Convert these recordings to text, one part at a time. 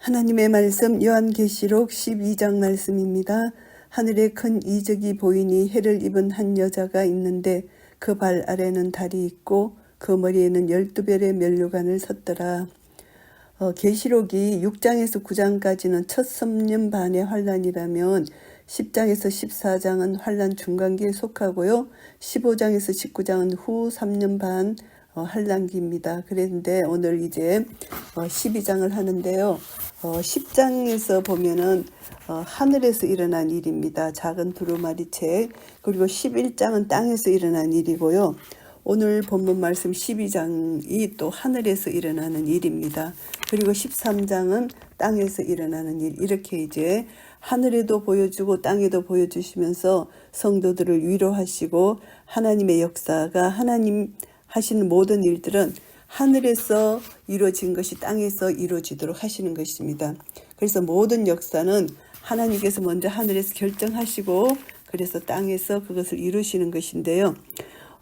하나님의 말씀 요한계시록 12장 말씀입니다. 하늘에 큰 이적이 보이니 해를 입은 한 여자가 있는데 그 발 아래는 달이 있고 그 머리에는 12별의 면류관을 섰더라. 계시록이 6장에서 9장까지는 첫 3년 반의 환란이라면 10장에서 14장은 환란 중간기에 속하고요. 15장에서 19장은 후 3년 반 환란기입니다. 그런데 오늘 이제 12장을 하는데요. 10장에서 보면은 하늘에서 일어난 일입니다. 작은 두루마리책. 그리고 11장은 땅에서 일어난 일이고요. 오늘 본문 말씀 12장이 또 하늘에서 일어나는 일입니다. 그리고 13장은 땅에서 일어나는 일. 이렇게 이제 하늘에도 보여주고 땅에도 보여주시면서 성도들을 위로하시고 하나님의 역사가 하나님 하시는 모든 일들은 하늘에서 이루어진 것이 땅에서 이루어지도록 하시는 것입니다. 그래서 모든 역사는 하나님께서 먼저 하늘에서 결정하시고 그래서 땅에서 그것을 이루시는 것인데요.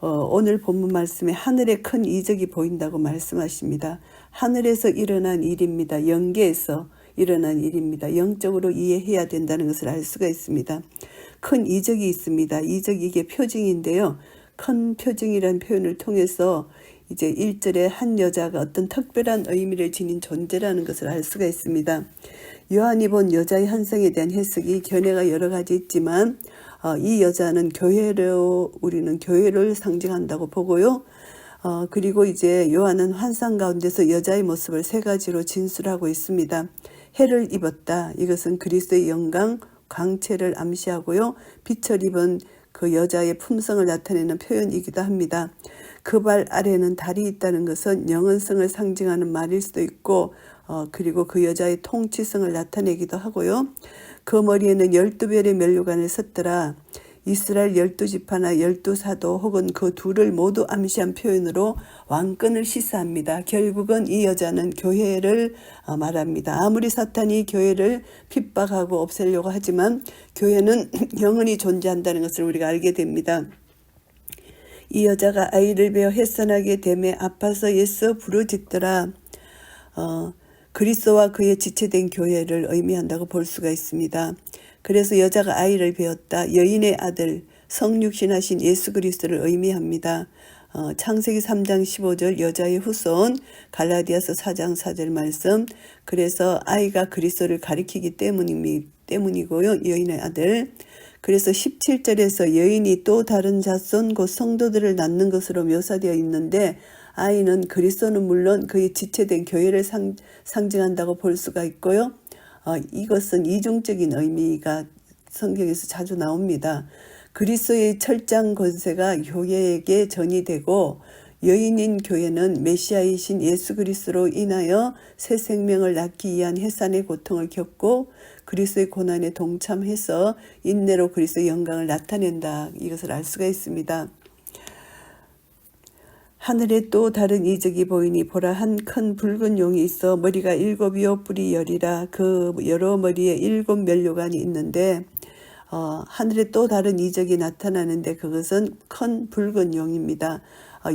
오늘 본문 말씀에 하늘에 큰 이적이 보인다고 말씀하십니다. 하늘에서 일어난 일입니다. 영계에서 일어난 일입니다. 영적으로 이해해야 된다는 것을 알 수가 있습니다. 큰 이적이 있습니다. 이적 이게 표징인데요. 큰 표징이라는 표현을 통해서 이제 1절에 한 여자가 어떤 특별한 의미를 지닌 존재라는 것을 알 수가 있습니다. 요한이 본 여자의 환상에 대한 해석이 견해가 여러 가지 있지만 이 여자는 교회로 우리는 교회를 상징한다고 보고요. 그리고 이제 요한은 환상 가운데서 여자의 모습을 세 가지로 진술하고 있습니다. 해를 입었다. 이것은 그리스도의 영광, 광채를 암시하고요. 빛을 입은 그 여자의 품성을 나타내는 표현이기도 합니다. 그 발 아래는 달이 있다는 것은 영원성을 상징하는 말일 수도 있고 그리고 그 여자의 통치성을 나타내기도 하고요. 그 머리에는 12별의 면류관을 섰더라. 이스라엘 12지파나 12사도 혹은 그 둘을 모두 암시한 표현으로 왕권을 시사합니다. 결국은 이 여자는 교회를 말합니다. 아무리 사탄이 교회를 핍박하고 없애려고 하지만 교회는 영원히 존재한다는 것을 우리가 알게 됩니다. 이 여자가 아이를 베어 해산하게 되매 아파서 예수 부르짖더라. 그리스도와 그의 지체된 교회를 의미한다고 볼 수가 있습니다. 그래서 여자가 아이를 베었다. 여인의 아들 성육신하신 예수 그리스도를 의미합니다. 창세기 3장 15절 여자의 후손, 갈라디아서 4장 4절 말씀. 그래서 아이가 그리스도를 가리키기 때문이고요. 여인의 아들. 그래서 17절에서 여인이 또 다른 자손 곧 성도들을 낳는 것으로 묘사되어 있는데 아이는 그리스도는 물론 그의 지체된 교회를 상징한다고 볼 수가 있고요. 이것은 이중적인 의미가 성경에서 자주 나옵니다. 그리스도의 철장 권세가 교회에게 전이되고 여인인 교회는 메시아이신 예수 그리스도로 인하여 새 생명을 낳기 위한 해산의 고통을 겪고 그리스도의 고난에 동참해서 인내로 그리스도의 영광을 나타낸다. 이것을 알 수가 있습니다. 하늘에 또 다른 이적이 보이니 보라 한 큰 붉은 용이 있어 머리가 7이요 뿔이 10이라 그 여러 머리에 7 면류관이 있는데 하늘에 또 다른 이적이 나타나는데 그것은 큰 붉은 용입니다.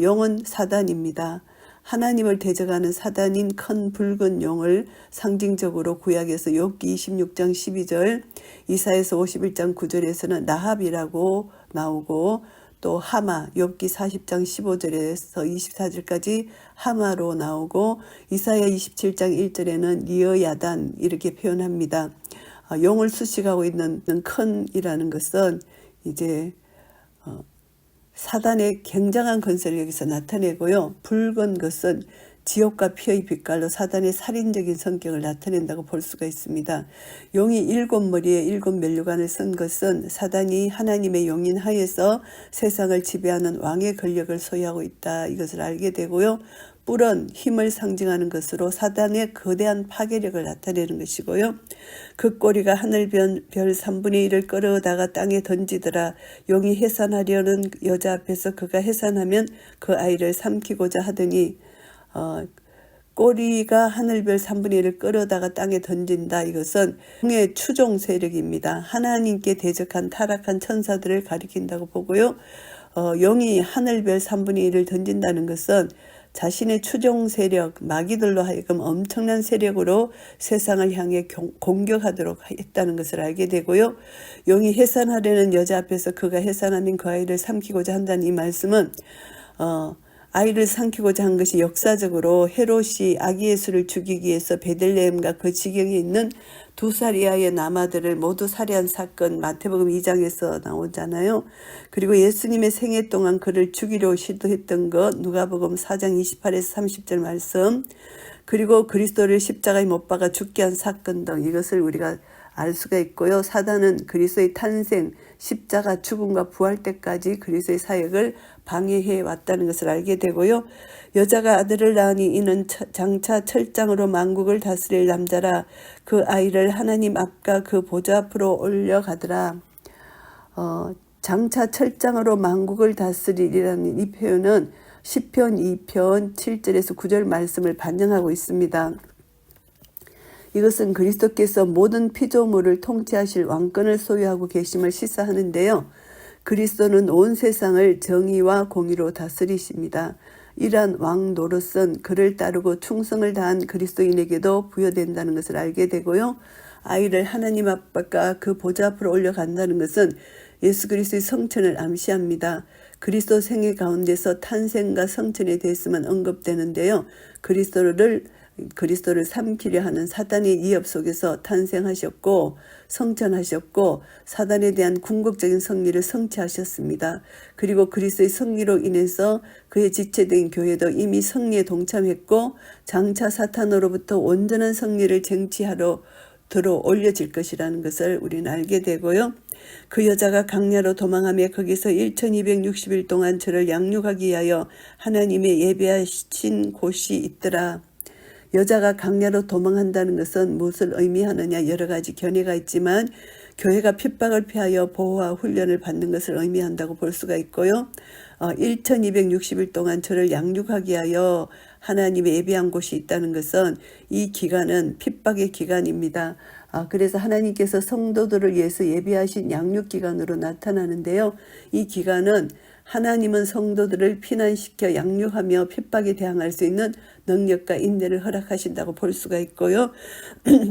용은 사단입니다. 하나님을 대적하는 사단인 큰 붉은 용을 상징적으로 구약에서 욥기 26장 12절, 이사야서 51장 9절에서는 나합이라고 나오고 또 하마, 욥기 40장 15절에서 24절까지 하마로 나오고 이사야 27장 1절에는 리어야단 이렇게 표현합니다. 용을 수식하고 있는 큰이라는 것은 이제 사단의 굉장한 권세를 여기서 나타내고요. 붉은 것은 지옥과 피의 빛깔로 사단의 살인적인 성격을 나타낸다고 볼 수가 있습니다. 용이 7머리에 7 면류관을 쓴 것은 사단이 하나님의 용인 하에서 세상을 지배하는 왕의 권력을 소유하고 있다. 이것을 알게 되고요. 뿔은 힘을 상징하는 것으로 사단의 거대한 파괴력을 나타내는 것이고요. 그 꼬리가 하늘별 3분의 1을 끌어다가 땅에 던지더라. 용이 해산하려는 여자 앞에서 그가 해산하면 그 아이를 삼키고자 하더니 꼬리가 하늘별 3분의 1을 끌어다가 땅에 던진다. 이것은 용의 추종 세력입니다. 하나님께 대적한 타락한 천사들을 가리킨다고 보고요. 용이 하늘별 3분의 1을 던진다는 것은 자신의 추종 세력, 마귀들로 하여금 엄청난 세력으로 세상을 향해 공격하도록 했다는 것을 알게 되고요. 용이 해산하려는 여자 앞에서 그가 해산하는 그 아이를 삼키고자 한다는 이 말씀은 아이를 삼키고자 한 것이 역사적으로 헤롯이 아기 예수를 죽이기 위해서 베들레헴과 그 지경에 있는 2살 이하의 남아들을 모두 살해한 사건, 마태복음 2장에서 나오잖아요. 그리고 예수님의 생애 동안 그를 죽이려 시도했던 것, 누가복음 4장 28에서 30절 말씀, 그리고 그리스도를 십자가에 못 박아 죽게 한 사건 등 이것을 우리가 알 수가 있고요. 사단은 그리스도의 탄생, 십자가, 죽음과 부활 때까지 그리스도의 사역을 방해해 왔다는 것을 알게 되고요. 여자가 아들을 낳으니 이는 장차 철장으로 만국을 다스릴 남자라. 그 아이를 하나님 앞과 그 보좌 앞으로 올려가더라. 장차 철장으로 만국을 다스리리라는 이 표현은 시편 2편 7절에서 9절 말씀을 반영하고 있습니다. 이것은 그리스도께서 모든 피조물을 통치하실 왕권을 소유하고 계심을 시사하는데요. 그리스도는 온 세상을 정의와 공의로 다스리십니다. 이러한 왕 노릇은 그를 따르고 충성을 다한 그리스도인에게도 부여된다는 것을 알게 되고요. 아이를 하나님 앞과 그 보좌 앞으로 올려간다는 것은 예수 그리스도의 성천을 암시합니다. 그리스도 생애 가운데서 탄생과 성천에 대해서만 언급되는데요. 그리스도를 삼키려 하는 사단의 위협 속에서 탄생하셨고 성천하셨고 사단에 대한 궁극적인 승리를 성취하셨습니다. 그리고 그리스도의 승리로 인해서 그의 지체된 교회도 이미 승리에 동참했고 장차 사탄으로부터 온전한 승리를 쟁취하러 들어 올려질 것이라는 것을 우리는 알게 되고요. 그 여자가 강야로 도망하며 거기서 1260일 동안 저를 양육하기 위하여 하나님의 예배하신 곳이 있더라. 여자가 강야로 도망한다는 것은 무엇을 의미하느냐 여러 가지 견해가 있지만 교회가 핍박을 피하여 보호와 훈련을 받는 것을 의미한다고 볼 수가 있고요. 1260일 동안 저를 양육하기 위하여 하나님의 예배한 곳이 있다는 것은 이 기간은 핍박의 기간입니다. 그래서 하나님께서 성도들을 위해서 예비하신 양육기간으로 나타나는데요. 이 기간은 하나님은 성도들을 피난시켜 양육하며 핍박에 대항할 수 있는 능력과 인내를 허락하신다고 볼 수가 있고요.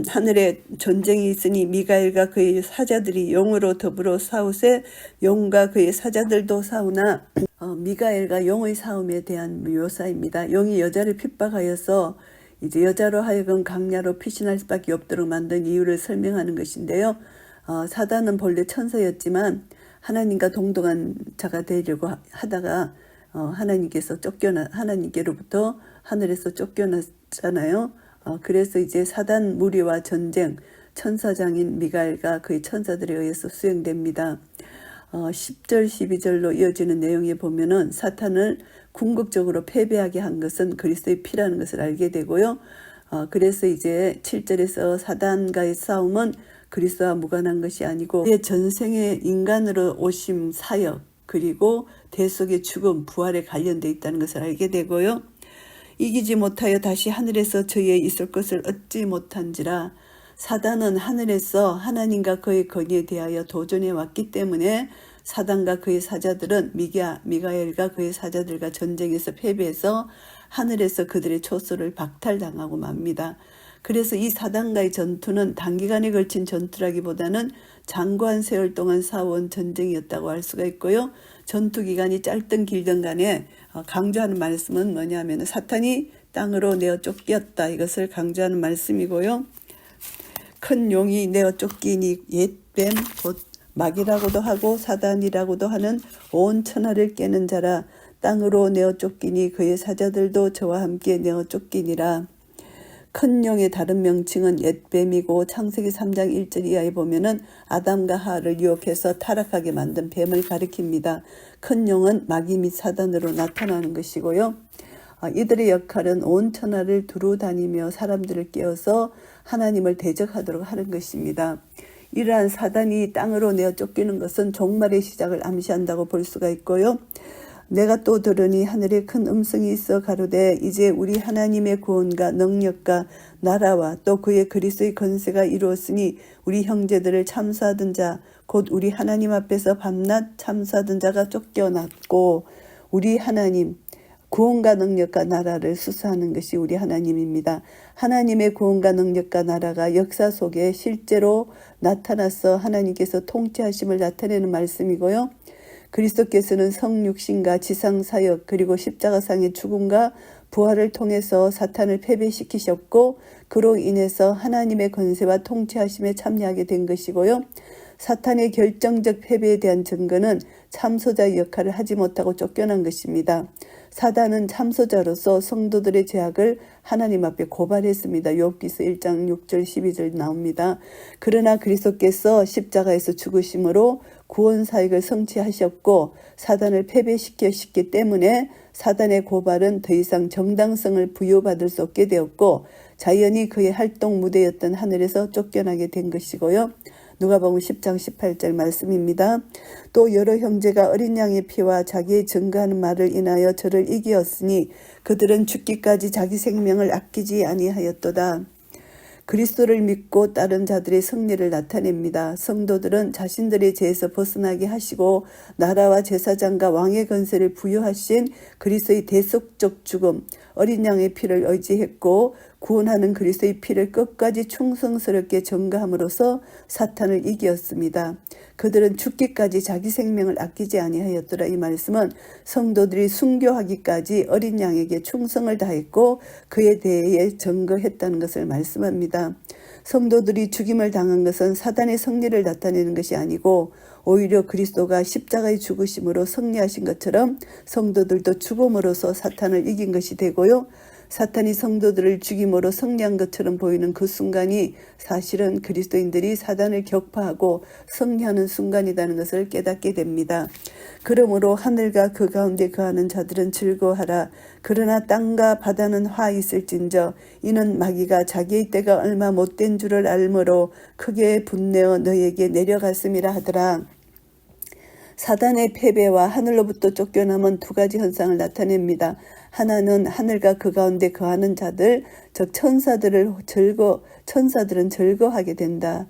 하늘에 전쟁이 있으니 미가엘과 그의 사자들이 용으로 더불어 싸우세 용과 그의 사자들도 싸우나 미가엘과 용의 싸움에 대한 묘사입니다. 용이 여자를 핍박하여서 이제 여자로 하여금 강야로 피신할 수밖에 없도록 만든 이유를 설명하는 것인데요. 사단은 본래 천사였지만 하나님과 동등한 자가 되려고 하다가 하나님께서 하나님께로부터 하늘에서 쫓겨났잖아요. 그래서 이제 사단 무리와 전쟁, 천사장인 미가엘과 그의 천사들에 의해서 수행됩니다. 10절 12절로 이어지는 내용에 보면은 사탄을 궁극적으로 패배하게 한 것은 그리스도의 피라는 것을 알게 되고요. 그래서 이제 7절에서 사단과의 싸움은 그리스도와 무관한 것이 아니고 그의 전생의 인간으로 오심 사역 그리고 대속의 죽음 부활에 관련되어 있다는 것을 알게 되고요. 이기지 못하여 다시 하늘에서 저희에 있을 것을 얻지 못한지라. 사단은 하늘에서 하나님과 그의 권위에 대하여 도전해 왔기 때문에 사단과 그의 사자들은 미가엘과 그의 사자들과 전쟁에서 패배해서 하늘에서 그들의 초소를 박탈당하고 맙니다. 그래서 이 사단과의 전투는 단기간에 걸친 전투라기보다는 장구한 세월 동안 싸워온 전쟁이었다고 할 수가 있고요. 전투 기간이 짧든 길든 간에 강조하는 말씀은 뭐냐면 사탄이 땅으로 내어 쫓겼다. 이것을 강조하는 말씀이고요. 큰 용이 내어 쫓기니 옛뱀 곧 마귀라고도 하고 사단이라고도 하는 온 천하를 깨는 자라. 땅으로 내어 쫓기니 그의 사자들도 저와 함께 내어 쫓기니라. 큰 용의 다른 명칭은 옛뱀이고 창세기 3장 1절 이하에 보면은 아담과 하와를 유혹해서 타락하게 만든 뱀을 가리킵니다. 큰 용은 마귀 및 사단으로 나타나는 것이고요. 이들의 역할은 온 천하를 두루 다니며 사람들을 깨워서 하나님을 대적하도록 하는 것입니다. 이러한 사단이 땅으로 내어 쫓기는 것은 종말의 시작을 암시한다고 볼 수가 있고요. 내가 또 들으니 하늘에 큰 음성이 있어 가로되 이제 우리 하나님의 구원과 능력과 나라와 또 그의 그리스도의 권세가 이루었으니 우리 형제들을 참수하던 자 곧 우리 하나님 앞에서 밤낮 참수하던 자가 쫓겨났고 우리 하나님 구원과 능력과 나라를 수사하는 것이 우리 하나님입니다. 하나님의 구원과 능력과 나라가 역사 속에 실제로 나타나서 하나님께서 통치하심을 나타내는 말씀이고요. 그리스도께서는 성육신과 지상사역 그리고 십자가상의 죽음과 부활을 통해서 사탄을 패배시키셨고 그로 인해서 하나님의 권세와 통치하심에 참여하게 된 것이고요. 사탄의 결정적 패배에 대한 증거는 참소자의 역할을 하지 못하고 쫓겨난 것입니다. 사단은 참소자로서 성도들의 죄악을 하나님 앞에 고발했습니다. 욥기서 1장 6절 12절 나옵니다. 그러나 그리스도께서 십자가에서 죽으심으로 구원 사역을 성취하셨고 사단을 패배시켰기 때문에 사단의 고발은 더 이상 정당성을 부여받을 수 없게 되었고 자연히 그의 활동 무대였던 하늘에서 쫓겨나게 된 것이고요. 누가복음 10장 18절 말씀입니다. 또 여러 형제가 어린 양의 피와 자기의 증거하는 말을 인하여 저를 이기었으니 그들은 죽기까지 자기 생명을 아끼지 아니하였도다. 그리스도를 믿고 따른 자들의 승리를 나타냅니다. 성도들은 자신들의 죄에서 벗어나게 하시고 나라와 제사장과 왕의 권세를 부여하신 그리스도의 대속적 죽음, 어린 양의 피를 의지했고 구원하는 그리스도의 피를 끝까지 충성스럽게 전가함으로써 사탄을 이기었습니다. 그들은 죽기까지 자기 생명을 아끼지 아니하였더라. 이 말씀은 성도들이 순교하기까지 어린 양에게 충성을 다했고 그에 대해 증거했다는 것을 말씀합니다. 성도들이 죽임을 당한 것은 사단의 승리를 나타내는 것이 아니고 오히려 그리스도가 십자가의 죽으심으로 승리하신 것처럼 성도들도 죽음으로써 사탄을 이긴 것이 되고요. 사탄이 성도들을 죽임으로 승리한 것처럼 보이는 그 순간이 사실은 그리스도인들이 사단을 격파하고 승리하는 순간이라는 것을 깨닫게 됩니다. 그러므로 하늘과 그 가운데 거하는 자들은 즐거워하라. 그러나 땅과 바다는 화 있을진저 이는 마귀가 자기의 때가 얼마 못된 줄을 알므로 크게 분내어 너희에게 내려갔음이라 하더라. 사단의 패배와 하늘로부터 쫓겨남은 두 가지 현상을 나타냅니다. 하나는 하늘과 그 가운데 거하는 자들, 즉 천사들은 즐거워하게 된다.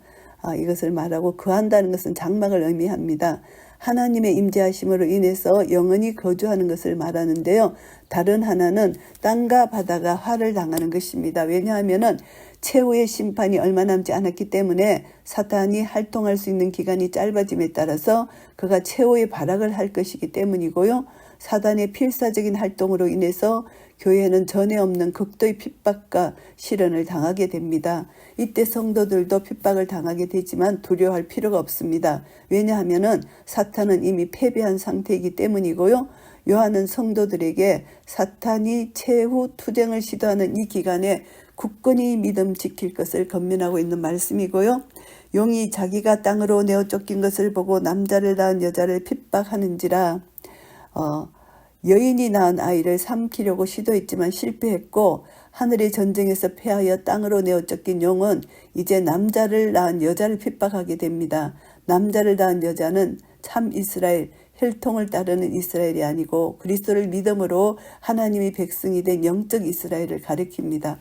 이것을 말하고 거한다는 것은 장막을 의미합니다. 하나님의 임재하심으로 인해서 영원히 거주하는 것을 말하는데요. 다른 하나는 땅과 바다가 화를 당하는 것입니다. 왜냐하면 최후의 심판이 얼마 남지 않았기 때문에 사탄이 활동할 수 있는 기간이 짧아짐에 따라서 그가 최후의 발악을 할 것이기 때문이고요. 사단의 필사적인 활동으로 인해서 교회는 전에 없는 극도의 핍박과 시련을 당하게 됩니다. 이때 성도들도 핍박을 당하게 되지만 두려워할 필요가 없습니다. 왜냐하면 사탄은 이미 패배한 상태이기 때문이고요. 요한은 성도들에게 사탄이 최후 투쟁을 시도하는 이 기간에 굳건히 믿음 지킬 것을 권면하고 있는 말씀이고요. 용이 자기가 땅으로 내어 쫓긴 것을 보고 남자를 낳은 여자를 핍박하는지라 여인이 낳은 아이를 삼키려고 시도했지만 실패했고 하늘의 전쟁에서 패하여 땅으로 내어 쫓긴 용은 이제 남자를 낳은 여자를 핍박하게 됩니다. 남자를 낳은 여자는 참 이스라엘, 혈통을 따르는 이스라엘이 아니고 그리스도를 믿음으로 하나님의 백성이 된 영적 이스라엘을 가리킵니다.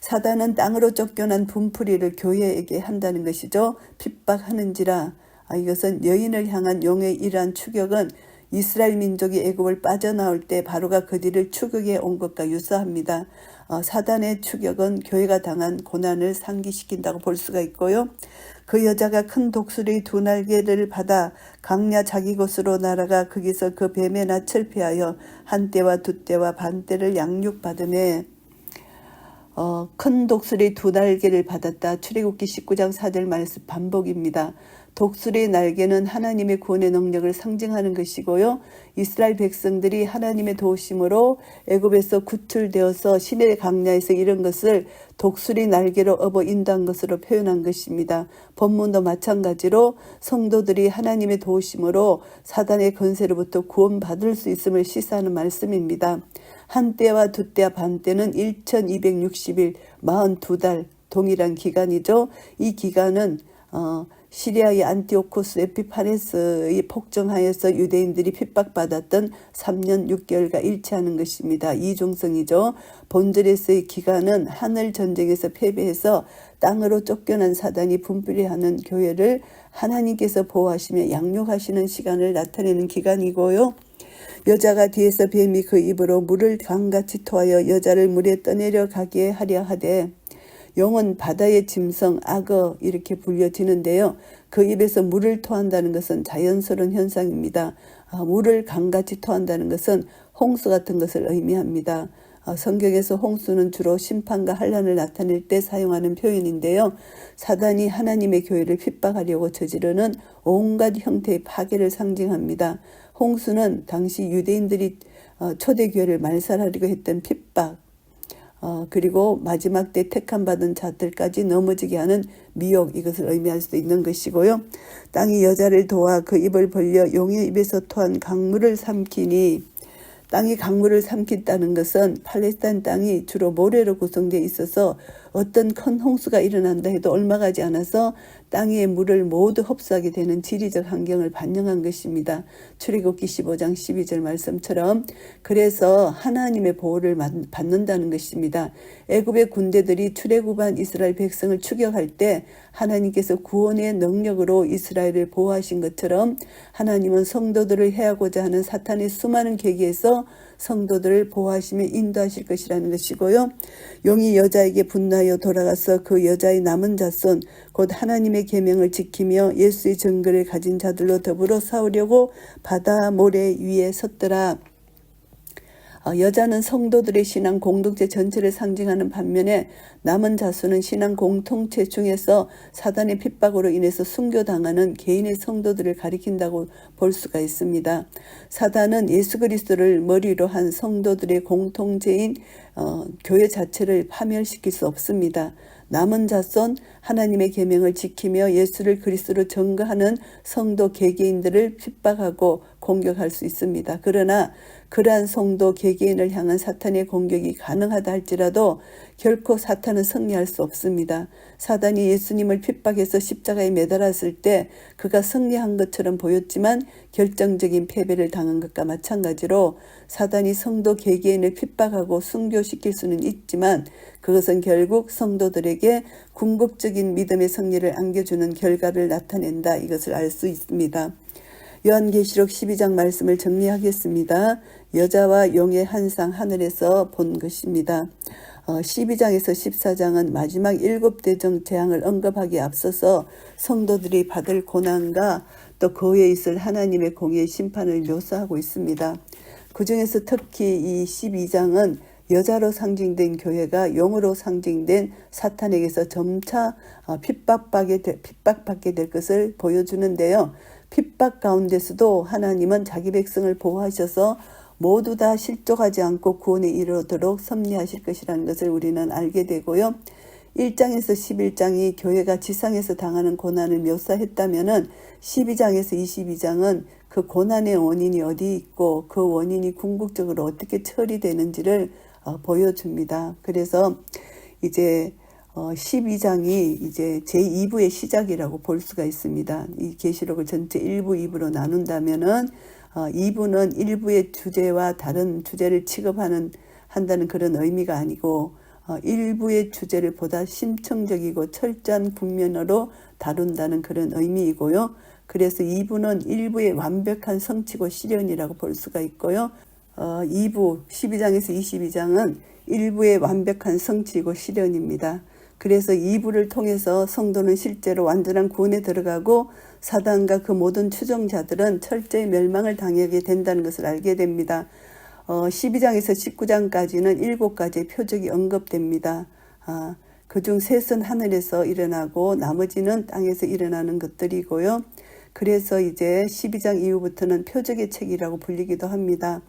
사단은 땅으로 쫓겨난 분풀이를 교회에게 한다는 것이죠. 핍박하는지라. 이것은 여인을 향한 용의 이러한 추격은 이스라엘 민족이 애굽을 빠져나올 때 바로가 그 뒤를 추격해 온 것과 유사합니다. 사단의 추격은 교회가 당한 고난을 상기시킨다고 볼 수가 있고요. 그 여자가 큰 독수리 두 날개를 받아 강야 자기 곳으로 날아가 거기서 그 뱀의 낯을 피하여 한 떼와 두 떼와 반 떼를 양육받으매 큰 독수리 두 날개를 받았다. 출애굽기 19장 4절 말씀 반복입니다. 독수리의 날개는 하나님의 구원의 능력을 상징하는 것이고요. 이스라엘 백성들이 하나님의 도우심으로 애굽에서 구출되어서 시내 강야에서 이런 것을 독수리 날개로 업어 인도한 것으로 표현한 것입니다. 본문도 마찬가지로 성도들이 하나님의 도우심으로 사단의 권세로부터 구원받을 수 있음을 시사하는 말씀입니다. 한 때와 두 때와 반 때는 1260일 42달 동일한 기간이죠. 이 기간은 시리아의 안티오코스 에피파네스의 폭정하에서 유대인들이 핍박받았던 3년 6개월과 일치하는 것입니다. 이중성이죠. 본절에서의 기간은 하늘 전쟁에서 패배해서 땅으로 쫓겨난 사단이 분풀이하는 교회를 하나님께서 보호하시며 양육하시는 시간을 나타내는 기간이고요. 여자가 뒤에서 뱀이 그 입으로 물을 강같이 토하여 여자를 물에 떠내려 가게 하려 하되 용은 바다의 짐승 악어 이렇게 불려지는데요. 그 입에서 물을 토한다는 것은 자연스러운 현상입니다. 물을 강같이 토한다는 것은 홍수 같은 것을 의미합니다. 성경에서 홍수는 주로 심판과 환난을 나타낼 때 사용하는 표현인데요. 사단이 하나님의 교회를 핍박하려고 저지르는 온갖 형태의 파괴를 상징합니다. 홍수는 당시 유대인들이 초대교회를 말살하려고 했던 핍박, 그리고 마지막 때 택함받은 자들까지 넘어지게 하는 미혹, 이것을 의미할 수도 있는 것이고요. 땅이 여자를 도와 그 입을 벌려 용의 입에서 토한 강물을 삼키니, 땅이 강물을 삼킨다는 것은 팔레스타인 땅이 주로 모래로 구성되어 있어서 어떤 큰 홍수가 일어난다 해도 얼마 가지 않아서 땅 위의 물을 모두 흡수하게 되는 지리적 환경을 반영한 것입니다. 출애굽기 15장 12절 말씀처럼 그래서 하나님의 보호를 받는다는 것입니다. 애굽의 군대들이 출애굽한 이스라엘 백성을 추격할 때 하나님께서 구원의 능력으로 이스라엘을 보호하신 것처럼 하나님은 성도들을 해하고자 하는 사탄의 수많은 계기에서 성도들을 보호하시며 인도하실 것이라는 것이고요. 용이 여자에게 분노하여 돌아가서 그 여자의 남은 자손 곧 하나님의 계명을 지키며 예수의 증거를 가진 자들로 더불어 싸우려고 바다 모래 위에 섰더라. 여자는 성도들의 신앙 공동체 전체를 상징하는 반면에 남은 자수는 신앙 공동체 중에서 사단의 핍박으로 인해서 순교당하는 개인의 성도들을 가리킨다고 볼 수가 있습니다. 사단은 예수 그리스도를 머리로 한 성도들의 공통체인 교회 자체를 파멸시킬 수 없습니다. 남은 자손 하나님의 계명을 지키며 예수를 그리스도로 증거하는 성도 개개인들을 핍박하고 공격할 수 있습니다. 그러나 그러한 성도 개개인을 향한 사탄의 공격이 가능하다 할지라도 결코 사탄은 승리할 수 없습니다. 사단이 예수님을 핍박해서 십자가에 매달았을 때 그가 승리한 것처럼 보였지만 결정적인 패배를 당한 것과 마찬가지로 사단이 성도 개개인을 핍박하고 순교시킬 수는 있지만 그것은 결국 성도들에게 궁극적인 믿음의 승리를 안겨주는 결과를 나타낸다, 이것을 알 수 있습니다. 요한계시록 12장 말씀을 정리하겠습니다. 여자와 용의 한상 하늘에서 본 것입니다. 12장에서 14장은 마지막 7대적 재앙을 언급하기에 앞서서 성도들이 받을 고난과 또 그 후에 있을 하나님의 공의의 심판을 묘사하고 있습니다. 그 중에서 특히 이 12장은 여자로 상징된 교회가 용으로 상징된 사탄에게서 점차 핍박받게 될 것을 보여주는데요. 핍박 가운데서도 하나님은 자기 백성을 보호하셔서 모두 다 실족하지 않고 구원에 이르도록 섭리하실 것이라는 것을 우리는 알게 되고요. 1장에서 11장이 교회가 지상에서 당하는 고난을 묘사했다면 12장에서 22장은 그 고난의 원인이 어디 있고 그 원인이 궁극적으로 어떻게 처리되는지를 보여줍니다. 그래서 이제 12장이 이제 제2부의 시작이라고 볼 수가 있습니다. 이 계시록을 전체 1부, 2부로 나눈다면은 2부는 1부의 주제와 다른 주제를 한다는 그런 의미가 아니고 1부의 주제를 보다 심층적이고 철저한 국면으로 다룬다는 그런 의미이고요. 그래서 2부는 1부의 완벽한 성취고 실현이라고 볼 수가 있고요. 2부 12장에서 22장은 1부의 완벽한 성취고 실현입니다. 그래서 2부를 통해서 성도는 실제로 완전한 구원에 들어가고 사단과 그 모든 추종자들은 철저히 멸망을 당하게 된다는 것을 알게 됩니다. 12장에서 19장까지는 7가지의 표적이 언급됩니다. 그중 셋은 하늘에서 일어나고 나머지는 땅에서 일어나는 것들이고요. 그래서 이제 12장 이후부터는 표적의 책이라고 불리기도 합니다.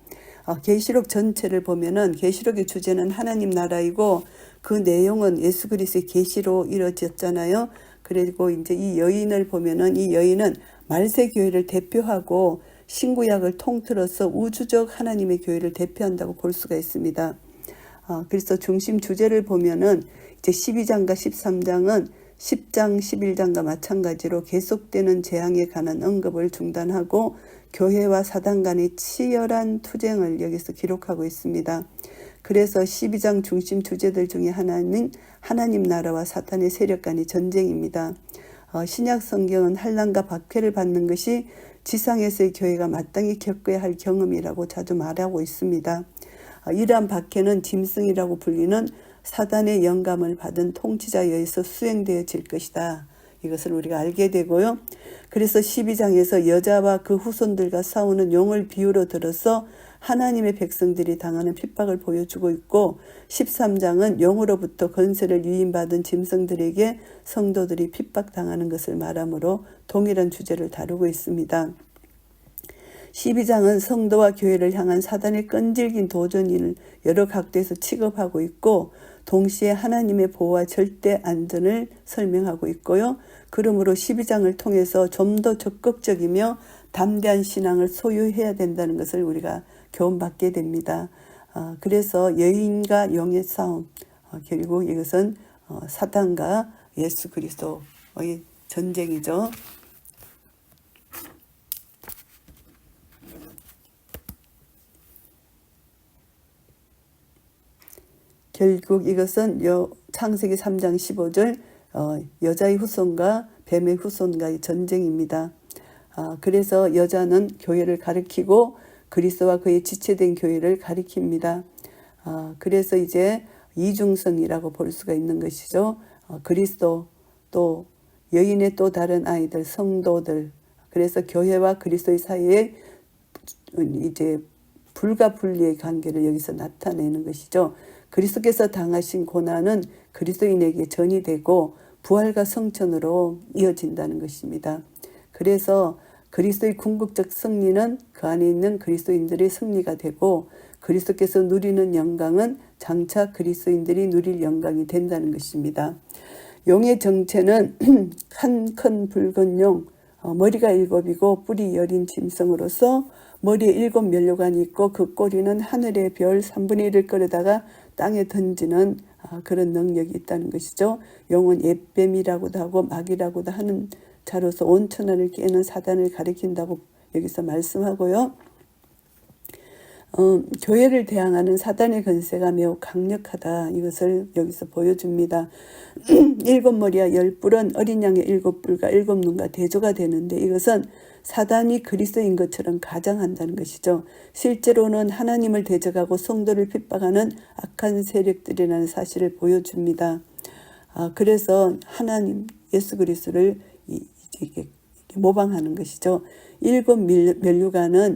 계시록 전체를 보면은 계시록의 주제는 하나님 나라이고 그 내용은 예수 그리스도의 계시로 이루어졌잖아요. 그리고 이제 이 여인을 보면은 이 여인은 말세 교회를 대표하고 신구약을 통틀어서 우주적 하나님의 교회를 대표한다고 볼 수가 있습니다. 그래서 중심 주제를 보면은 이제 12장과 13장은 10장, 11장과 마찬가지로 계속되는 재앙에 관한 언급을 중단하고 교회와 사단 간의 치열한 투쟁을 여기서 기록하고 있습니다. 그래서 12장 중심 주제들 중에 하나는 하나님 나라와 사탄의 세력 간의 전쟁입니다. 신약 성경은 환난과 박해를 받는 것이 지상에서의 교회가 마땅히 겪어야 할 경험이라고 자주 말하고 있습니다. 이러한 박해는 짐승이라고 불리는 사단의 영감을 받은 통치자에 의해서 수행되어질 것이다. 이것을 우리가 알게 되고요. 그래서 12장에서 여자와 그 후손들과 싸우는 용을 비유로 들어서 하나님의 백성들이 당하는 핍박을 보여주고 있고, 13장은 용으로부터 건세를 위임받은 짐승들에게 성도들이 핍박당하는 것을 말하므로 동일한 주제를 다루고 있습니다. 12장은 성도와 교회를 향한 사단의 끈질긴 도전을 여러 각도에서 취급하고 있고, 동시에 하나님의 보호와 절대 안전을 설명하고 있고요. 그러므로 12장을 통해서 좀 더 적극적이며 담대한 신앙을 소유해야 된다는 것을 우리가 교훈받게 됩니다. 그래서 여인과 용의 싸움, 결국 이것은 사단과 예수 그리스도의 전쟁이죠. 결국 이것은 창세기 3장 15절 여자의 후손과 뱀의 후손과의 전쟁입니다. 그래서 여자는 교회를 가리키고 그리스도와 그의 지체된 교회를 가리킵니다. 그래서 이제 이중성이라고 볼 수가 있는 것이죠. 그리스도 또 여인의 또 다른 아이들 성도들, 그래서 교회와 그리스도의 사이에 이제 불가분리의 관계를 여기서 나타내는 것이죠. 그리스도께서 당하신 고난은 그리스도인에게 전이 되고 부활과 성천으로 이어진다는 것입니다. 그래서 그리스도의 궁극적 승리는 그 안에 있는 그리스도인들의 승리가 되고, 그리스도께서 누리는 영광은 장차 그리스도인들이 누릴 영광이 된다는 것입니다. 용의 정체는 한 큰 붉은 용, 머리가 7이고 뿔이 10인 짐승으로서 머리에 7 면류관이 있고 그 꼬리는 하늘의 별 3분의 1을 끌어다가 땅에 던지는 그런 능력이 있다는 것이죠. 용은 옛뱀이라고도 하고 마귀라고도 하는 자로서 온 천하를 깨는 사단을 가리킨다고 여기서 말씀하고요. 교회를 대항하는 사단의 권세가 매우 강력하다. 이것을 여기서 보여줍니다. 7머리와 10뿔은 어린 양의 7뿔과 7눈과 대조가 되는데, 이것은 사단이 그리스도인 것처럼 가장한다는 것이죠. 실제로는 하나님을 대적하고 성도를 핍박하는 악한 세력들이라는 사실을 보여줍니다. 그래서 하나님 예수 그리스도를 이렇게 모방하는 것이죠. 7 면류관은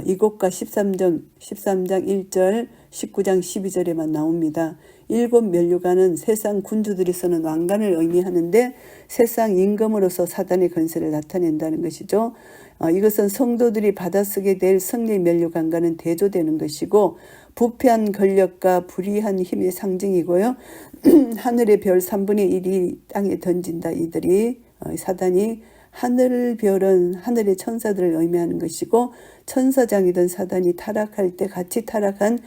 이곳과 13장 1절 19장 12절에만 나옵니다. 7 면류관은 세상 군주들이 쓰는 왕관을 의미하는데 세상 임금으로서 사단의 권세를 나타낸다는 것이죠. 이것은 성도들이 받아쓰게 될 승리의 면류관과는 대조되는 것이고, 부패한 권력과 불의한 힘의 상징이고요. 하늘의 별 3분의 1이 땅에 던진다. 이들이 사단이 하늘 별은 하늘의 천사들을 의미하는 것이고, 천사장이던 사단이 타락할 때 같이 타락한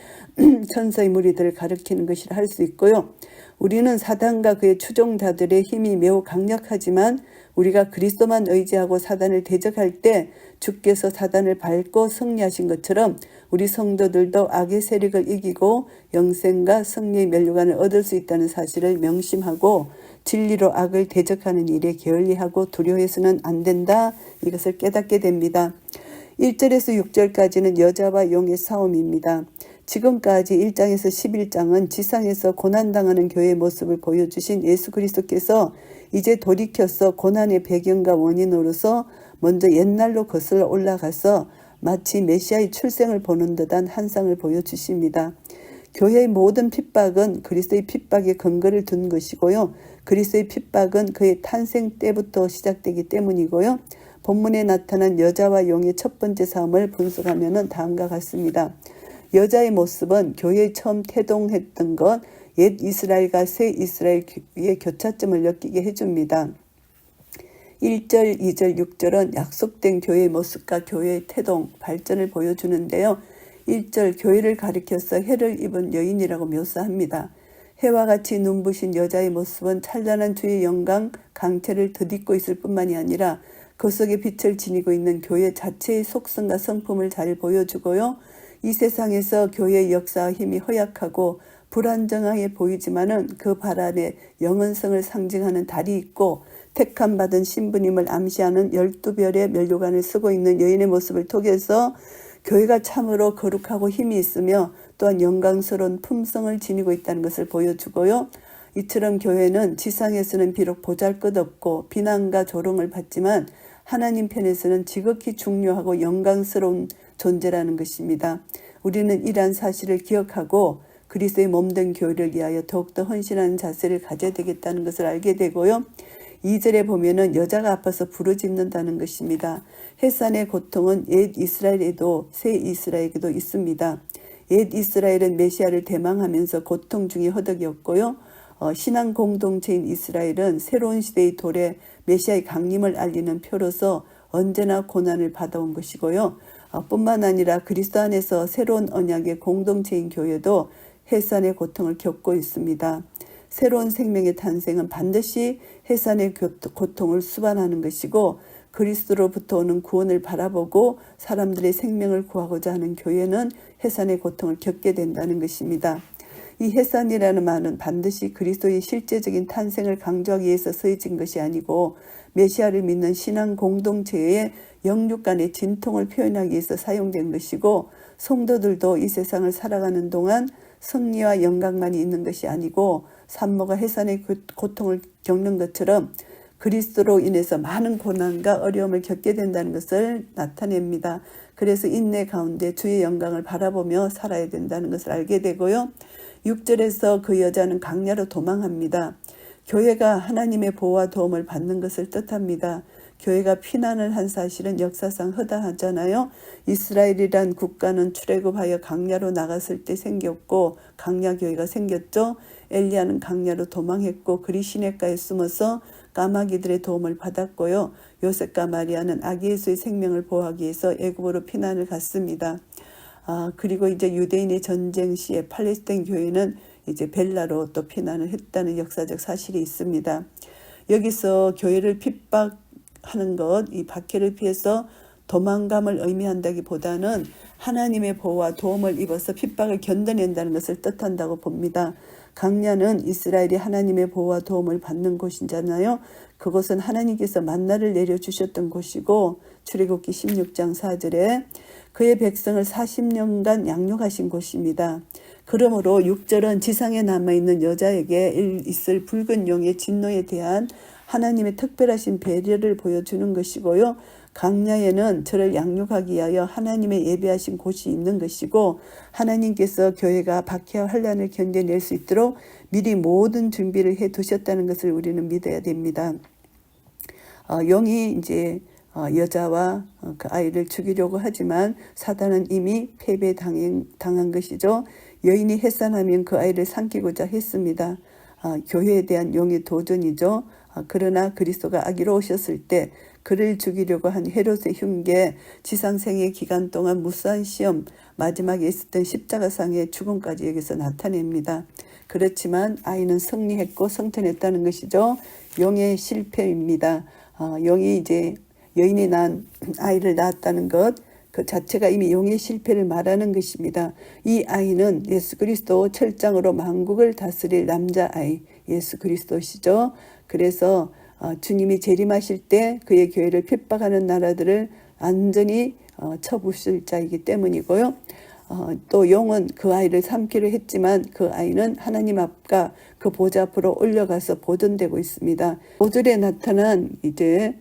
천사의 무리들을 가리키는 것이라 할 수 있고요. 우리는 사단과 그의 추종자들의 힘이 매우 강력하지만 우리가 그리스도만 의지하고 사단을 대적할 때 주께서 사단을 밟고 승리하신 것처럼 우리 성도들도 악의 세력을 이기고 영생과 승리의 면류관을 얻을 수 있다는 사실을 명심하고 진리로 악을 대적하는 일에 게을리하고 두려워해서는 안 된다. 이것을 깨닫게 됩니다. 1절에서 6절까지는 여자와 용의 싸움입니다. 지금까지 1장에서 11장은 지상에서 고난당하는 교회의 모습을 보여주신 예수 그리스도께서 이제 돌이켜서 고난의 배경과 원인으로서 먼저 옛날로 거슬러 올라가서 마치 메시아의 출생을 보는 듯한 환상을 보여주십니다. 교회의 모든 핍박은 그리스도의 핍박에 근거를 둔 것이고요. 그리스도의 핍박은 그의 탄생 때부터 시작되기 때문이고요. 본문에 나타난 여자와 용의 첫 번째 싸움을 분석하면 다음과 같습니다. 여자의 모습은 교회에 처음 태동했던 것, 옛 이스라엘과 새 이스라엘의 교차점을 느끼게 해줍니다. 1절, 2절, 6절은 약속된 교회의 모습과 교회의 태동, 발전을 보여주는데요. 1절, 교회를 가리켜서 해를 입은 여인이라고 묘사합니다. 해와 같이 눈부신 여자의 모습은 찬란한 주의 영광, 강태를 덧입고 있을 뿐만이 아니라 그 속에 빛을 지니고 있는 교회 자체의 속성과 성품을 잘 보여주고요. 이 세상에서 교회의 역사와 힘이 허약하고 불안정하게 보이지만은 그 발 안에 영원성을 상징하는 달이 있고 택함 받은 신부님을 암시하는 12별의 면류관을 쓰고 있는 여인의 모습을 통해서 교회가 참으로 거룩하고 힘이 있으며 또한 영광스러운 품성을 지니고 있다는 것을 보여주고요. 이처럼 교회는 지상에서는 비록 보잘것없고 비난과 조롱을 받지만 하나님 편에서는 지극히 중요하고 영광스러운 존재라는 것입니다. 우리는 이러한 사실을 기억하고 그리스도의 몸된 교회를 위하여 더욱더 헌신하는 자세를 가져야 되겠다는 것을 알게 되고요. 2절에 보면은 여자가 아파서 부르짖는다는 것입니다. 해산의 고통은 옛 이스라엘에도 새 이스라엘에도 있습니다. 옛 이스라엘은 메시아를 대망하면서 고통 중에 허덕이었고요. 신앙 공동체인 이스라엘은 새로운 시대의 도래 메시아의 강림을 알리는 표로서 언제나 고난을 받아온 것이고요. 뿐만 아니라 그리스도 안에서 새로운 언약의 공동체인 교회도 해산의 고통을 겪고 있습니다. 새로운 생명의 탄생은 반드시 해산의 고통을 수반하는 것이고 그리스도로부터 오는 구원을 바라보고 사람들의 생명을 구하고자 하는 교회는 해산의 고통을 겪게 된다는 것입니다. 이 해산이라는 말은 반드시 그리스도의 실제적인 탄생을 강조하기 위해서 쓰여진 것이 아니고 메시아를 믿는 신앙 공동체의 영육 간의 진통을 표현하기 위해서 사용된 것이고 성도들도 이 세상을 살아가는 동안 승리와 영광만이 있는 것이 아니고 산모가 해산의 고통을 겪는 것처럼 그리스도로 인해서 많은 고난과 어려움을 겪게 된다는 것을 나타냅니다. 그래서 인내 가운데 주의 영광을 바라보며 살아야 된다는 것을 알게 되고요. 6절에서 그 여자는 강야로 도망합니다. 교회가 하나님의 보호와 도움을 받는 것을 뜻합니다. 교회가 피난을 한 사실은 역사상 허다하잖아요. 이스라엘이란 국가는 출애굽하여 강야로 나갔을 때 생겼고 강야교회가 생겼죠. 엘리야는 강야로 도망했고 그리 시냇가에 숨어서 까마귀들의 도움을 받았고요. 요셉과 마리아는 아기 예수의 생명을 보호하기 위해서 애굽으로 피난을 갔습니다. 그리고 이제 유대인의 전쟁 시에 팔레스타인 교회는 이제 벨라로 또 피난을 했다는 역사적 사실이 있습니다. 여기서 교회를 핍박하는 것, 이 박해를 피해서 도망감을 의미한다기보다는 하나님의 보호와 도움을 입어서 핍박을 견뎌낸다는 것을 뜻한다고 봅니다. 강야는 이스라엘이 하나님의 보호와 도움을 받는 곳이잖아요. 그곳은 하나님께서 만나를 내려주셨던 곳이고 출애굽기 16장 4절에 그의 백성을 40년간 양육하신 곳입니다. 그러므로 6절은 지상에 남아있는 여자에게 있을 붉은 용의 진노에 대한 하나님의 특별하신 배려를 보여주는 것이고요. 강야에는 저를 양육하기 위하여 하나님의 예배하신 곳이 있는 것이고 하나님께서 교회가 박해와 환난을 견뎌낼 수 있도록 미리 모든 준비를 해 두셨다는 것을 우리는 믿어야 됩니다. 용이 이제 여자와 그 아이를 죽이려고 하지만 사단은 이미 패배당한 것이죠. 여인이 해산하면 그 아이를 삼키고자 했습니다. 교회에 대한 용의 도전이죠. 그러나 그리스도가 아기로 오셨을 때 그를 죽이려고 한 헤롯의 흉계, 지상생의 기간 동안 무수한 시험, 마지막에 있었던 십자가상의 죽음까지 여기서 나타냅니다. 그렇지만 아이는 승리했고 성천했다는 것이죠. 용의 실패입니다. 용이 이제 여인이 낳은 아이를 낳았다는 것, 그 자체가 이미 용의 실패를 말하는 것입니다. 이 아이는 예수 그리스도 철장으로 만국을 다스릴 남자아이, 예수 그리스도시죠. 그래서 주님이 재림하실 때 그의 교회를 핍박하는 나라들을 완전히 쳐부실 자이기 때문이고요. 또 용은 그 아이를 삼키려 했지만 그 아이는 하나님 앞과 그 보좌 앞으로 올려가서 보존되고 있습니다. 5절에 나타난 이제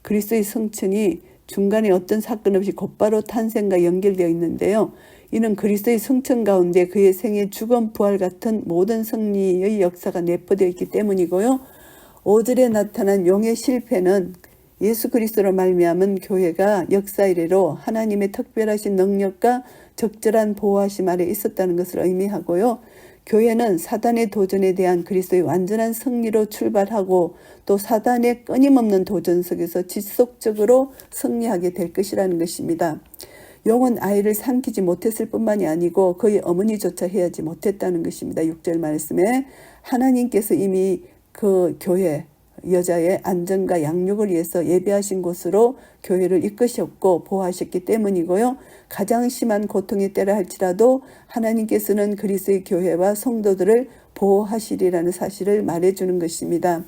그리스도의 성천이 중간에 어떤 사건 없이 곧바로 탄생과 연결되어 있는데요. 이는 그리스도의 성천 가운데 그의 생애 죽음 부활 같은 모든 승리의 역사가 내포되어 있기 때문이고요. 5절에 나타난 용의 실패는 예수 그리스도로 말미암은 교회가 역사 이래로 하나님의 특별하신 능력과 적절한 보호하심 아래 있었다는 것을 의미하고요. 교회는 사단의 도전에 대한 그리스도의 완전한 승리로 출발하고 또 사단의 끊임없는 도전 속에서 지속적으로 승리하게 될 것이라는 것입니다. 용은 아이를 삼키지 못했을 뿐만이 아니고 그의 어머니조차 해하지 못했다는 것입니다. 6절 말씀에 하나님께서 이미 그 교회 여자의 안전과 양육을 위해서 예배하신 곳으로 교회를 이끄셨고 보호하셨기 때문이고요. 가장 심한 고통의 때라 할지라도 하나님께서는 그리스도의 교회와 성도들을 보호하시리라는 사실을 말해주는 것입니다.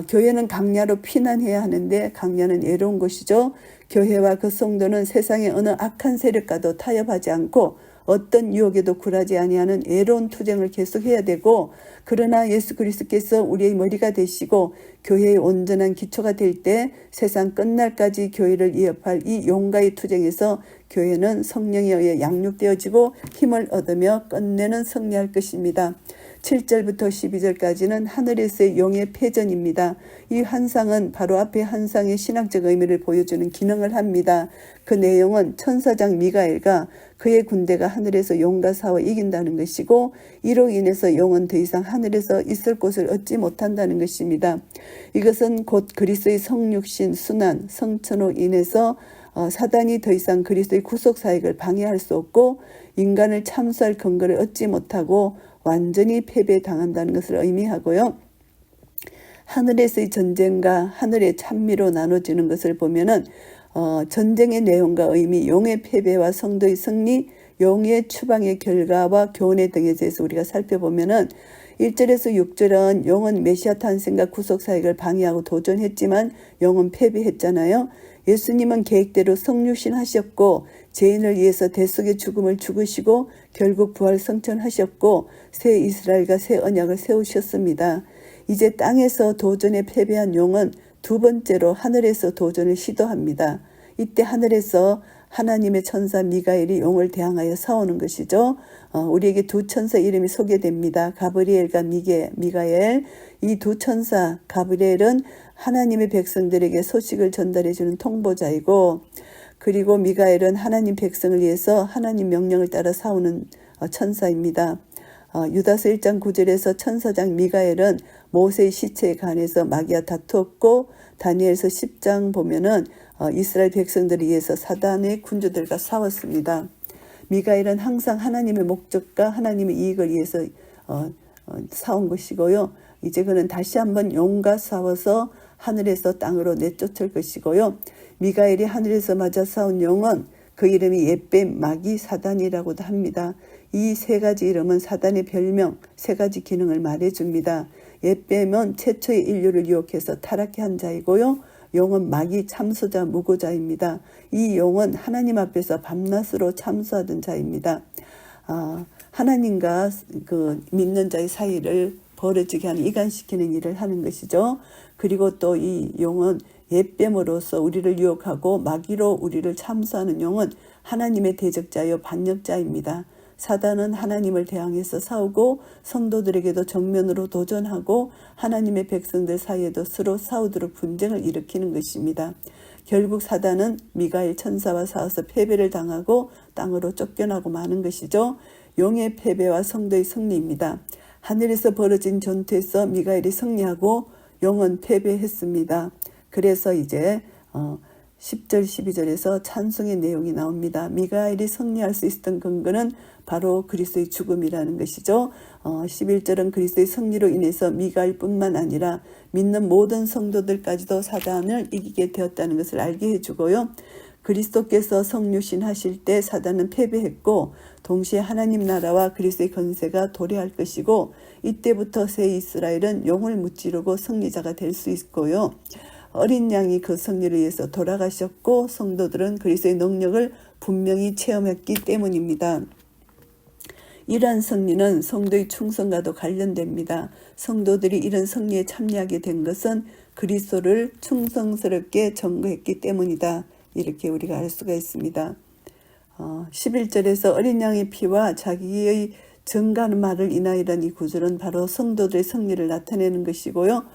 교회는 강야로 피난해야 하는데 강야는 외로운 곳이죠. 교회와 그 성도는 세상의 어느 악한 세력과도 타협하지 않고 어떤 유혹에도 굴하지 아니하는 외로운 투쟁을 계속해야 되고, 그러나 예수 그리스도께서 우리의 머리가 되시고 교회의 온전한 기초가 될 때 세상 끝날까지 교회를 위협할 이 용가의 투쟁에서 교회는 성령에 의해 양육되어지고 힘을 얻으며 끝내는 승리할 것입니다. 7절부터 12절까지는 하늘에서의 용의 패전입니다. 이 환상은 바로 앞에 환상의 신학적 의미를 보여주는 기능을 합니다. 그 내용은 천사장 미가엘과 그의 군대가 하늘에서 용과 싸워 이긴다는 것이고, 이로 인해서 용은 더 이상 하늘에서 있을 곳을 얻지 못한다는 것입니다. 이것은 곧 그리스도의 성육신, 순환, 성천으로 인해서 사단이 더 이상 그리스도의 구속 사역을 방해할 수 없고 인간을 참수할 근거를 얻지 못하고 완전히 패배당한다는 것을 의미하고요. 하늘에서의 전쟁과 하늘의 찬미로 나눠지는 것을 보면은 전쟁의 내용과 의미, 용의 패배와 성도의 승리, 용의 추방의 결과와 교훈의 등에 대해서 우리가 살펴보면은 1절에서 6절은 용은 메시아 탄생과 구속 사역을 방해하고 도전했지만 용은 패배했잖아요. 예수님은 계획대로 성육신 하셨고 죄인을 위해서 대속의 죽음을 죽으시고 결국 부활 성천하셨고 새 이스라엘과 새 언약을 세우셨습니다. 이제 땅에서 도전에 패배한 용은 두 번째로 하늘에서 도전을 시도합니다. 이때 하늘에서 하나님의 천사 미가엘이 용을 대항하여 싸우는 것이죠. 우리에게 두 천사 이름이 소개됩니다. 가브리엘과 미가엘. 이 두 천사, 가브리엘은 하나님의 백성들에게 소식을 전달해 주는 통보자이고, 그리고 미가엘은 하나님 백성을 위해서 하나님 명령을 따라 싸우는 천사입니다. 유다서 1장 9절에서 천사장 미가엘은 모세의 시체에 관해서 마귀와 다투었고, 다니엘서 10장 보면은 이스라엘 백성들을 위해서 사단의 군주들과 싸웠습니다. 미가엘은 항상 하나님의 목적과 하나님의 이익을 위해서 싸운 것이고요. 이제 그는 다시 한번 용과 싸워서 하늘에서 땅으로 내쫓을 것이고요. 미가엘이 하늘에서 맞아 싸운 용은 그 이름이 옓뱀, 마귀, 사단이라고도 합니다. 이 세 가지 이름은 사단의 별명, 세 가지 기능을 말해줍니다. 옓뱀은 최초의 인류를 유혹해서 타락케 한 자이고요. 용은 마귀, 참소자, 무고자입니다. 이 용은 하나님 앞에서 밤낮으로 참소하던 자입니다. 하나님과 그 믿는 자의 사이를 벌어지게 하는, 이간시키는 일을 하는 것이죠. 그리고 또 이 용은 옓뱀으로서 우리를 유혹하고 마귀로 우리를 참소하는 용은 하나님의 대적자요 반역자입니다. 사단은 하나님을 대항해서 싸우고 성도들에게도 정면으로 도전하고 하나님의 백성들 사이에도 서로 싸우도록 분쟁을 일으키는 것입니다. 결국 사단은 미가엘 천사와 싸워서 패배를 당하고 땅으로 쫓겨나고 마는 것이죠. 용의 패배와 성도의 승리입니다. 하늘에서 벌어진 전투에서 미가엘이 승리하고 용은 패배했습니다. 그래서 이제 10절 12절에서 찬송의 내용이 나옵니다. 미가엘이 승리할 수 있었던 근거는 바로 그리스도의 죽음이라는 것이죠. 11절은 그리스도의 승리로 인해서 미가엘뿐만 아니라 믿는 모든 성도들까지도 사단을 이기게 되었다는 것을 알게 해주고요. 그리스도께서 성육신 하실 때 사단은 패배했고 동시에 하나님 나라와 그리스도의 권세가 도래할 것이고, 이때부터 새 이스라엘은 용을 무찌르고 승리자가 될 수 있고요. 어린 양이 그 승리를 위해서 돌아가셨고 성도들은 그리스도의 능력을 분명히 체험했기 때문입니다. 이러한 승리는 성도의 충성과도 관련됩니다. 성도들이 이런 승리에 참여하게 된 것은 그리스도를 충성스럽게 전거했기 때문이다. 이렇게 우리가 알 수가 있습니다. 11절에서 어린 양의 피와 자기의 증가하는 말을 인하여라는 이 구절은 바로 성도들의 승리를 나타내는 것이고요.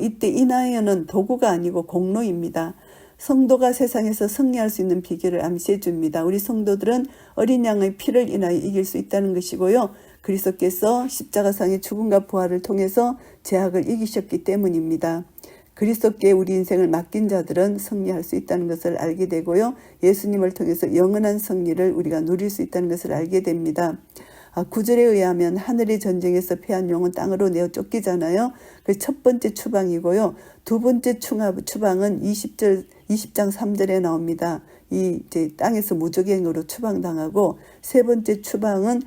이때 인하여는 도구가 아니고 공로입니다. 성도가 세상에서 승리할 수 있는 비결을 암시해 줍니다. 우리 성도들은 어린 양의 피를 인하여 이길 수 있다는 것이고요. 그리스도께서 십자가상의 죽음과 부활을 통해서 죄악을 이기셨기 때문입니다. 그리스도께 우리 인생을 맡긴 자들은 승리할 수 있다는 것을 알게 되고요. 예수님을 통해서 영원한 승리를 우리가 누릴 수 있다는 것을 알게 됩니다. 9절에 의하면 하늘의 전쟁에서 패한 용은 땅으로 내어 쫓기잖아요. 그 첫 번째 추방이고요. 두 번째 추방은 20장 3절에 나옵니다. 이제 땅에서 무적행으로 추방당하고, 세 번째 추방은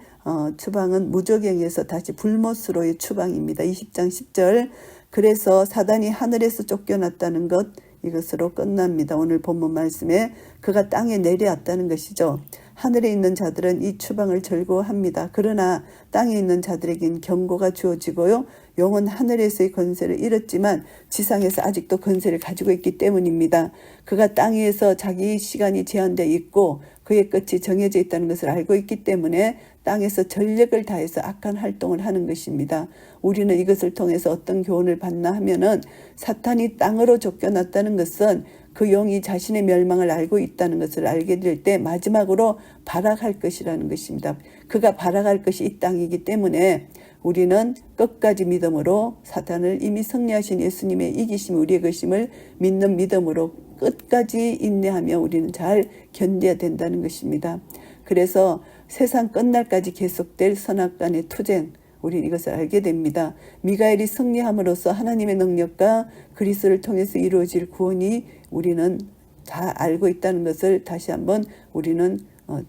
무적행에서 다시 불못으로의 추방입니다. 20장 10절. 그래서 사단이 하늘에서 쫓겨났다는 것, 이것으로 끝납니다. 오늘 본문 말씀에 그가 땅에 내려왔다는 것이죠. 하늘에 있는 자들은 이 추방을 절거합니다. 그러나 땅에 있는 자들에겐 경고가 주어지고요. 영은 하늘에서의 권세를 잃었지만 지상에서 아직도 권세를 가지고 있기 때문입니다. 그가 땅에서 자기 시간이 제한되어 있고 그의 끝이 정해져 있다는 것을 알고 있기 때문에 땅에서 전력을 다해서 악한 활동을 하는 것입니다. 우리는 이것을 통해서 어떤 교훈을 받나 하면은 사탄이 땅으로 쫓겨났다는 것은 그 영이 자신의 멸망을 알고 있다는 것을 알게 될 때 마지막으로 발악할 것이라는 것입니다. 그가 발악할 것이 이 땅이기 때문에 우리는 끝까지 믿음으로 사탄을 이미 승리하신 예수님의 이기심이 우리의 것임을 믿는 믿음으로 끝까지 인내하며 우리는 잘 견뎌야 된다는 것입니다. 그래서 세상 끝날까지 계속될 선악간의 투쟁, 우리는 이것을 알게 됩니다. 미가엘이 승리함으로써 하나님의 능력과 그리스도를 통해서 이루어질 구원이 우리는 다 알고 있다는 것을 다시 한번 우리는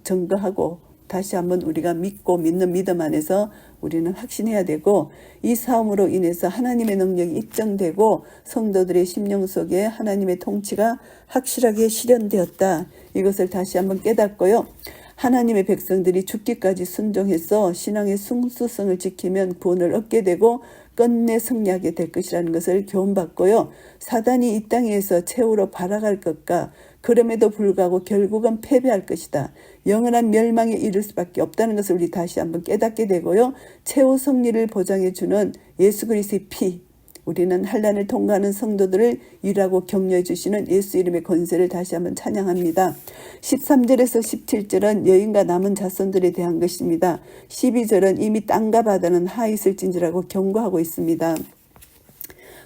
증거하고 다시 한번 우리가 믿고 믿는 믿음 안에서 우리는 확신해야 되고, 이 싸움으로 인해서 하나님의 능력이 입증되고 성도들의 심령 속에 하나님의 통치가 확실하게 실현되었다. 이것을 다시 한번 깨닫고요. 하나님의 백성들이 죽기까지 순종해서 신앙의 순수성을 지키면 구원을 얻게 되고 끝내 승리하게 될 것이라는 것을 교훈받고요. 사단이 이 땅에서 최후로 발악할 것과 그럼에도 불구하고 결국은 패배할 것이다. 영원한 멸망에 이를 수밖에 없다는 것을 우리 다시 한번 깨닫게 되고요. 최후 승리를 보장해 주는 예수 그리스도의 피, 우리는 환난을 통과하는 성도들을 일하고 격려해 주시는 예수 이름의 권세를 다시 한번 찬양합니다. 13절에서 17절은 여인과 남은 자손들에 대한 것입니다. 12절은 이미 땅과 바다는 하 있을진지라고 경고하고 있습니다.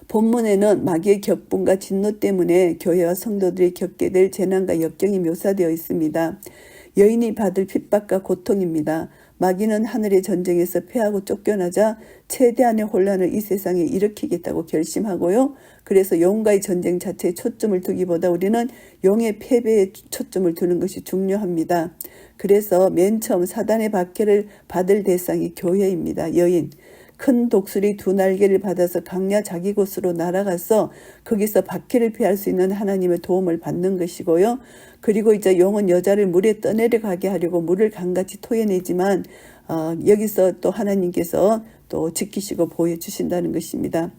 본문에는 마귀의 격분과 진노 때문에 교회와 성도들이 겪게 될 재난과 역경이 묘사되어 있습니다. 여인이 받을 핍박과 고통입니다. 마귀는 하늘의 전쟁에서 패하고 쫓겨나자 최대한의 혼란을 이 세상에 일으키겠다고 결심하고요. 그래서 영과의 전쟁 자체에 초점을 두기보다 우리는 영의 패배에 초점을 두는 것이 중요합니다. 그래서 맨 처음 사단의 박해를 받을 대상이 교회입니다. 여인. 큰 독수리 2날개를 받아서 강야 자기 곳으로 날아가서 거기서 박해를 피할 수 있는 하나님의 도움을 받는 것이고요. 그리고 이제 용은 여자를 물에 떠내려가게 하려고 물을 강같이 토해내지만 여기서 또 하나님께서 또 지키시고 보호해 주신다는 것입니다.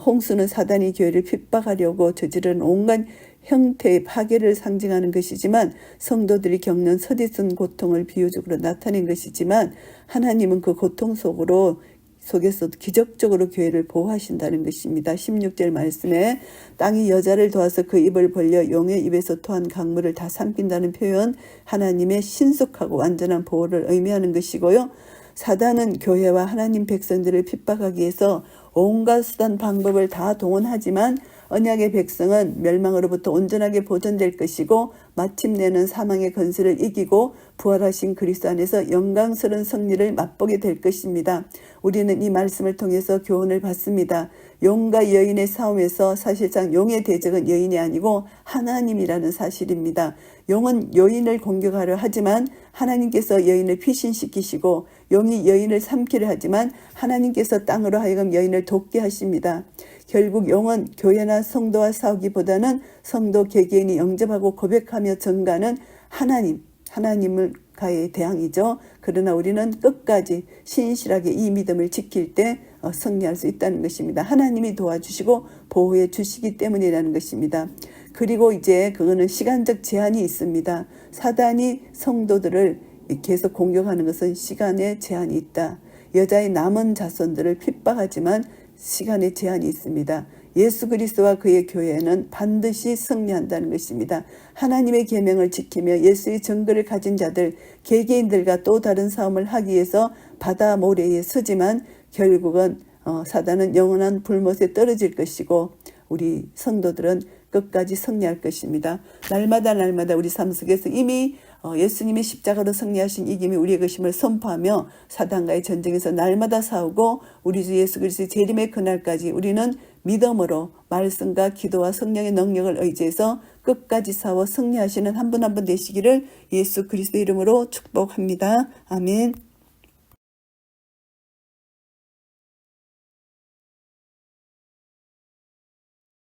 홍수는 사단이 교회를 핍박하려고 저지른 온갖 형태의 파괴를 상징하는 것이지만 성도들이 겪는 서디슨 고통을 비유적으로 나타낸 것이지만 하나님은 그 고통 속에서도 기적적으로 교회를 보호하신다는 것입니다. 16절 말씀에 땅이 여자를 도와서 그 입을 벌려 용의 입에서 토한 강물을 다 삼킨다는 표현, 하나님의 신속하고 완전한 보호를 의미하는 것이고요. 사단은 교회와 하나님 백성들을 핍박하기 위해서 온갖 수단 방법을 다 동원하지만 언약의 백성은 멸망으로부터 온전하게 보존될 것이고 마침내는 사망의 권세를 이기고 부활하신 그리스도 안에서 영광스러운 승리를 맛보게 될 것입니다. 우리는 이 말씀을 통해서 교훈을 받습니다. 용과 여인의 싸움에서 사실상 용의 대적은 여인이 아니고 하나님이라는 사실입니다. 용은 여인을 공격하려 하지만 하나님께서 여인을 피신시키시고 용이 여인을 삼키려 하지만 하나님께서 땅으로 하여금 여인을 돕게 하십니다. 결국 용은 교회나 성도와 싸우기보다는 성도 개개인이 영접하고 고백하며 전가는 하나님을 가의 대항이죠. 그러나 우리는 끝까지 신실하게 이 믿음을 지킬 때 승리할 수 있다는 것입니다. 하나님이 도와주시고 보호해 주시기 때문이라는 것입니다. 그리고 이제 그거는 시간적 제한이 있습니다. 사단이 성도들을 계속 공격하는 것은 시간의 제한이 있다. 여자의 남은 자손들을 핍박하지만 시간의 제한이 있습니다. 예수 그리스도와 그의 교회는 반드시 승리한다는 것입니다. 하나님의 계명을 지키며 예수의 증거를 가진 자들, 개개인들과 또 다른 싸움을 하기 위해서 바다 모래에 서지만 결국은 사단은 영원한 불못에 떨어질 것이고 우리 성도들은 끝까지 승리할 것입니다. 날마다 우리 삶 속에서 이미 예수님이 십자가로 승리하신 이김이 우리의 것임을 선포하며 사단과의 전쟁에서 날마다 싸우고 우리 주 예수 그리스도의 재림의 그날까지 우리는 믿음으로 말씀과 기도와 성령의 능력을 의지해서 끝까지 싸워 승리하시는 한 분 한 분 되시기를 예수 그리스도 이름으로 축복합니다. 아멘.